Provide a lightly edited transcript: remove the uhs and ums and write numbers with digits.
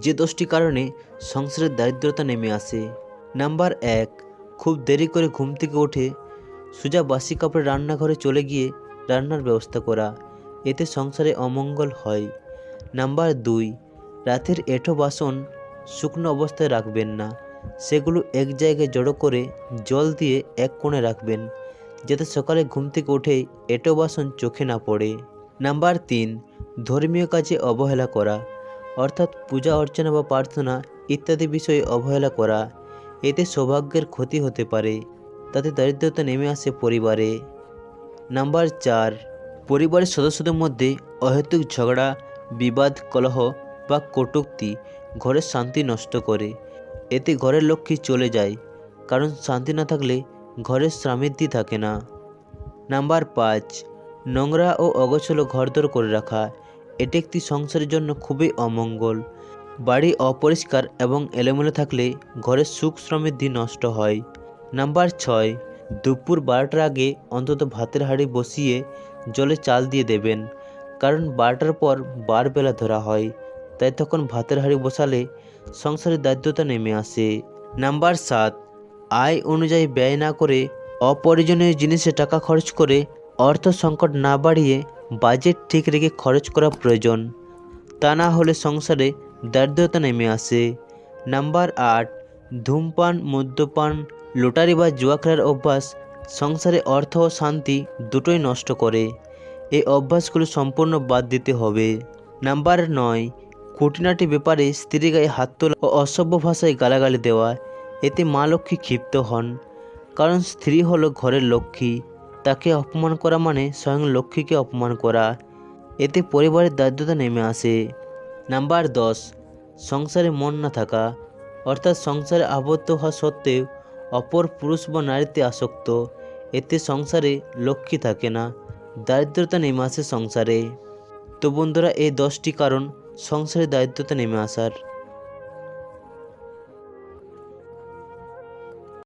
যে 10টি কারণে সংসারে দারিদ্রতা নেমে আসে। নাম্বার 1, খুব দেরি করে ঘুম থেকে উঠে সোজা বাসি কাপড়ে রান্নাঘরে চলে গিয়ে রান্নার ব্যবস্থা করা, এতে সংসারে অমঙ্গল হয়। নাম্বার 2, রাতের এঁঠো বাসন শুকনো অবস্থায় রাখবেন না, সেগুলো এক জায়গায় জড়ো করে জল দিয়ে এক কোণে রাখবেন, যাতে সকালে ঘুম থেকে উঠেই এঁঠো বাসন চোখে না পড়ে। নাম্বার 3, ধর্মীয় কাজে অবহেলা করা, অর্থাৎ পূজা অর্চনা বা প্রার্থনা ইত্যাদি বিষয়ে অবহেলা করা, এতে সৌভাগ্যের ক্ষতি হতে পারে, তাতে দারিদ্রতা নেমে আসে পরিবারে। নাম্বার 4, পরিবারের সদস্যদের মধ্যে অহেতুক ঝগড়া, বিবাদ, কলহ বা কটূক্তি ঘরের শান্তি নষ্ট করে, এতে ঘরের লক্ষ্মী চলে যায়, কারণ শান্তি না থাকলে ঘরের সমৃদ্ধি থাকে না। নাম্বার 5, নোংরা ও অগোছালো ঘরদোর করে রাখা, এটি একটি সংসারের জন্য খুবই অমঙ্গল। বাড়ি অপরিষ্কার এবং এলোমেলো থাকলে ঘরের সুখ সমৃদ্ধি নষ্ট হয়। নাম্বার 6, দুপুর 12টার আগে অন্তত ভাতের হাঁড়ি বসিয়ে জলে চাল দিয়ে দেবেন, কারণ 12টার পর বারবেলা ধরা হয়, তাই তখন ভাতের হাঁড়ি বসালে সংসারে দারিদ্রতা নেমে আসে। নাম্বার 7, আয় অনুযায়ী ব্যয় না করে অপ্রয়োজনীয় জিনিসে টাকা খরচ করে অর্থ সংকট না বাড়িয়ে বাজেট ঠিক রেখে খরচ করা প্রয়োজন, তা না হলে সংসারে দারিদ্রতা নেমে আসে। নাম্বার 8, ধূমপান, মদ্যপান, লটারি বা জুয়া খেলার অভ্যাস সংসারে অর্থ ও শান্তি দুটোই নষ্ট করে, এই অভ্যাসগুলো সম্পূর্ণ বাদ দিতে হবে। নাম্বার 9, খুঁটিনাটি ব্যাপারে স্ত্রীর গায়ে হাত তোলা ও অসভ্য ভাষায় গালাগালি দেওয়া, এতে মা লক্ষ্মী ক্ষিপ্ত হন, কারণ স্ত্রী হলো ঘরের লক্ষ্মী, তাকে অপমান করা মানে স্বয়ং লক্ষ্মীকে অপমান করা, এতে পরিবারের দারিদ্রতা নেমে আসে। নাম্বার 10, সংসারে মন না থাকা, অর্থাৎ সংসারে আবদ্ধ হওয়া সত্ত্বেও অপর পুরুষ বা নারীতে আসক্ত, এতে সংসারে লক্ষ্মী থাকে না, দারিদ্রতা নেমে আসে সংসারে। তো বন্ধুরা, এই 10টি কারণ সংসারে দারিদ্রতা নেমে আসার।